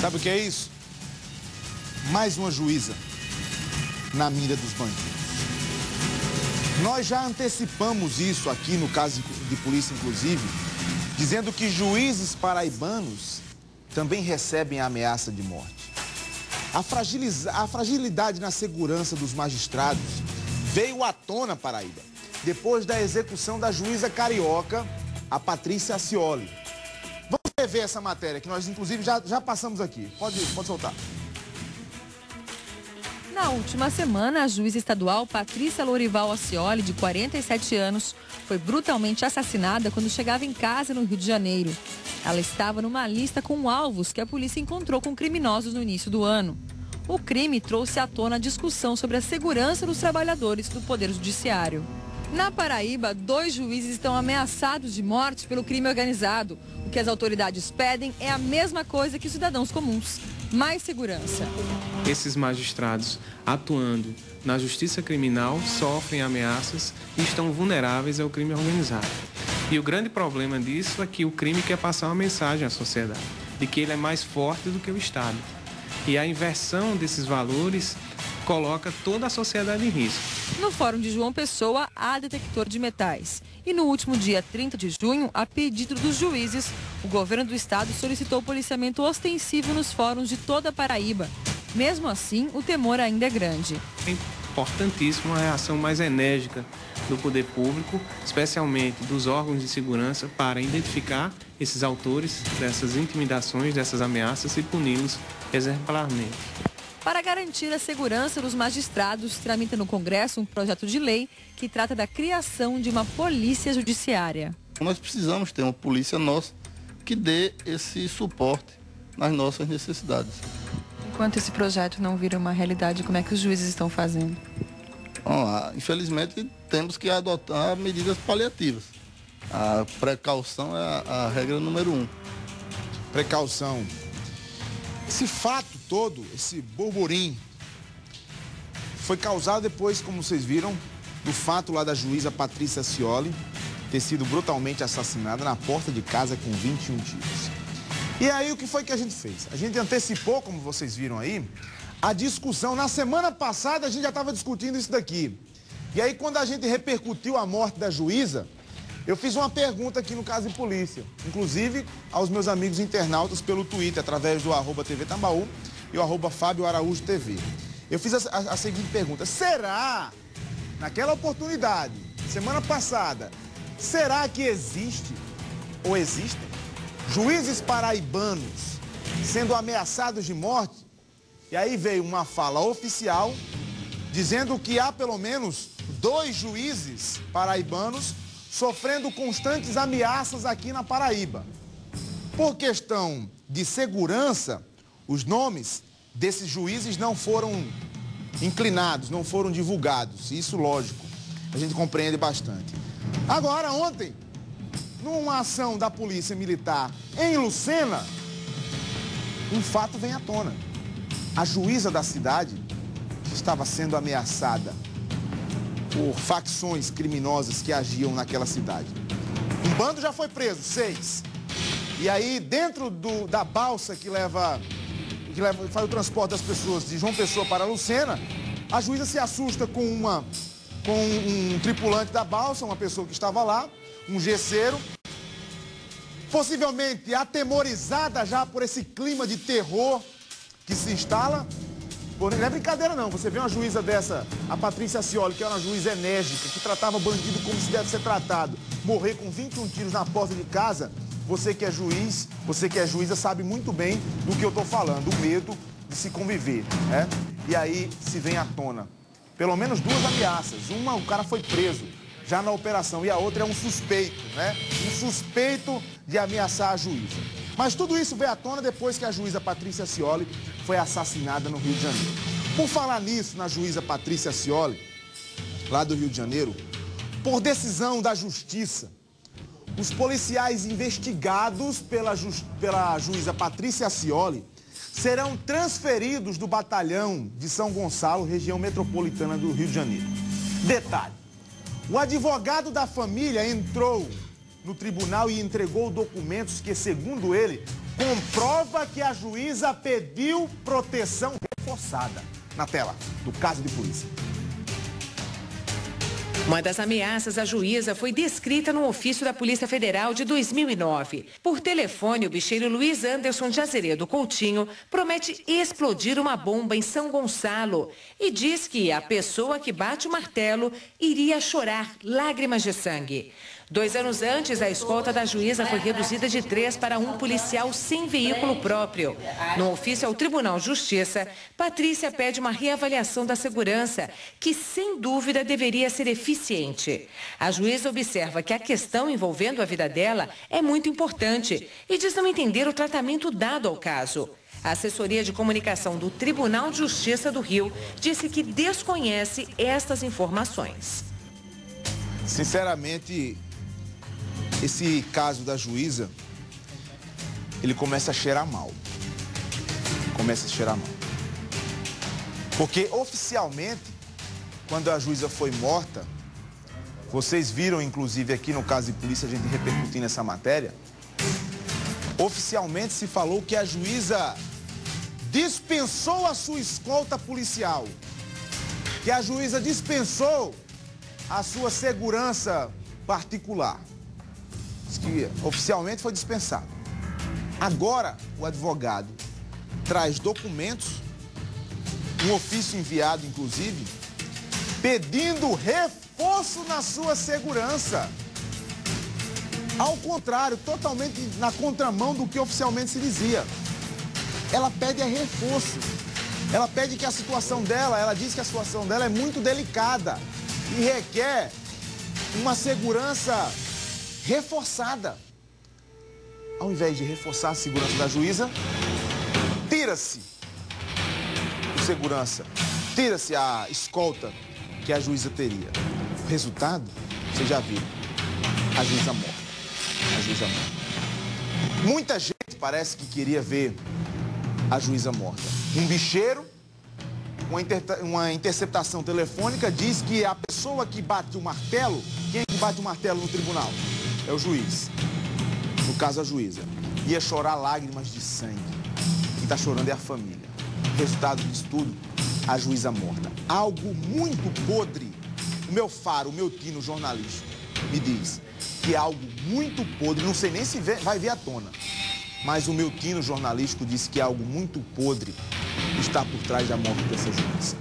Sabe o que é isso? Mais uma juíza na mira dos bandidos. Nós já antecipamos isso aqui no caso de polícia, inclusive, dizendo que juízes paraibanos também recebem ameaça de morte. A fragilidade na segurança dos magistrados veio à tona, Paraíba, depois da execução da juíza carioca, a Patrícia Acioli. Vamos rever essa matéria que nós, inclusive, já passamos aqui. Pode soltar. Na última semana, a juíza estadual Patrícia Lourival Acioli, de 47 anos, foi brutalmente assassinada quando chegava em casa no Rio de Janeiro. Ela estava numa lista com alvos que a polícia encontrou com criminosos no início do ano. O crime trouxe à tona a discussão sobre a segurança dos trabalhadores do Poder Judiciário. Na Paraíba, 2 juízes estão ameaçados de morte pelo crime organizado. O que as autoridades pedem é a mesma coisa que os cidadãos comuns: mais segurança. Esses magistrados atuando na justiça criminal sofrem ameaças e estão vulneráveis ao crime organizado. E o grande problema disso é que o crime quer passar uma mensagem à sociedade, de que ele é mais forte do que o Estado. E a inversão desses valores coloca toda a sociedade em risco. No Fórum de João Pessoa, há detector de metais. E no último dia 30 de junho, a pedido dos juízes, o governo do estado solicitou policiamento ostensivo nos fóruns de toda a Paraíba. Mesmo assim, o temor ainda é grande. É importantíssimo uma reação mais enérgica do poder público, especialmente dos órgãos de segurança, para identificar esses autores dessas intimidações, dessas ameaças e puni-los exemplarmente. Para garantir a segurança dos magistrados, tramita no Congresso um projeto de lei que trata da criação de uma polícia judiciária. Nós precisamos ter uma polícia nossa que dê esse suporte nas nossas necessidades. Enquanto esse projeto não vira uma realidade, como é que os juízes estão fazendo? Bom, infelizmente, temos que adotar medidas paliativas. A precaução é a regra número 1. Precaução. Esse fato todo, esse burburinho, foi causado depois, como vocês viram, do fato lá da juíza Patrícia Acioli ter sido brutalmente assassinada na porta de casa com 21 tiros. E aí o que foi que a gente fez? A gente antecipou, como vocês viram aí, a discussão. Na semana passada a gente já estava discutindo isso daqui. E aí quando a gente repercutiu a morte da juíza, eu fiz uma pergunta aqui no Caso de Polícia, inclusive aos meus amigos internautas pelo Twitter, através do @TV Tambaú e o @Fábio Araújo TV. Eu fiz a seguinte pergunta: será, naquela oportunidade, semana passada, será que existe ou existem juízes paraibanos sendo ameaçados de morte? E aí veio uma fala oficial dizendo que há pelo menos 2 juízes paraibanos sofrendo constantes ameaças aqui na Paraíba. Por questão de segurança, os nomes desses juízes não foram inclinados, não foram divulgados. Isso, lógico, a gente compreende bastante. Agora, ontem, numa ação da Polícia Militar em Lucena, um fato vem à tona. A juíza da cidade estava sendo ameaçada por facções criminosas que agiam naquela cidade. Um bando já foi preso, 6. E aí, dentro da balsa que faz o transporte das pessoas de João Pessoa para Lucena, a juíza se assusta com um tripulante da balsa, uma pessoa que estava lá, um gesseiro, possivelmente atemorizada já por esse clima de terror que se instala. Pô, não é brincadeira não, você vê uma juíza dessa, a Patrícia Acioli, que é uma juíza enérgica, que tratava bandido como se deve ser tratado, morrer com 21 tiros na porta de casa. Você que é juiz, você que é juíza, sabe muito bem do que eu estou falando, o medo de se conviver, né? E aí se vem à tona pelo menos 2 ameaças. Uma, o cara foi preso já na operação, e a outra é um suspeito, né? Um suspeito de ameaçar a juíza. Mas tudo isso veio à tona depois que a juíza Patrícia Acioli foi assassinada no Rio de Janeiro. Por falar nisso, na juíza Patrícia Acioli, lá do Rio de Janeiro, por decisão da Justiça, os policiais investigados pela juíza Patrícia Acioli serão transferidos do batalhão de São Gonçalo, região metropolitana do Rio de Janeiro. Detalhe, o advogado da família entrou no tribunal e entregou documentos que, segundo ele, comprova que a juíza pediu proteção reforçada. Na tela do caso de polícia. Uma das ameaças à juíza foi descrita no ofício da Polícia Federal de 2009. Por telefone, o bicheiro Luiz Anderson de Azeredo Coutinho promete explodir uma bomba em São Gonçalo e diz que a pessoa que bate o martelo iria chorar lágrimas de sangue. 2 anos antes, a escolta da juíza foi reduzida de 3 para 1 policial sem veículo próprio. No ofício ao Tribunal de Justiça, Patrícia pede uma reavaliação da segurança, que sem dúvida deveria ser eficiente. A juíza observa que a questão envolvendo a vida dela é muito importante e diz não entender o tratamento dado ao caso. A assessoria de comunicação do Tribunal de Justiça do Rio disse que desconhece estas informações. Sinceramente, esse caso da juíza, ele começa a cheirar mal. Porque oficialmente, quando a juíza foi morta, vocês viram inclusive aqui no caso de polícia, a gente repercutindo essa matéria, oficialmente se falou que a juíza dispensou a sua escolta policial, que a juíza dispensou a sua segurança particular. Que oficialmente foi dispensado. Agora, o advogado traz documentos, um ofício enviado, inclusive, pedindo reforço na sua segurança. Ao contrário, totalmente na contramão do que oficialmente se dizia. Ela pede reforço. Ela pede que a situação dela, ela diz que a situação dela é muito delicada e requer uma segurança reforçada. Ao invés de reforçar a segurança da juíza, tira-se o segurança, tira-se a escolta que a juíza teria. O resultado, vocês já viram, a juíza morta. Muita gente parece que queria ver a juíza morta. Um bicheiro, uma interceptação telefônica diz que a pessoa que bate o martelo, quem é que bate o martelo no tribunal? É o juiz. No caso, a juíza. Ia chorar lágrimas de sangue. Quem está chorando é a família. Resultado disso tudo, a juíza morta. Algo muito podre. O meu faro, o meu tino jornalístico me diz que é algo muito podre. Não sei nem se vai vir à tona. Mas o meu tino jornalístico diz que algo muito podre está por trás da morte dessa juíza.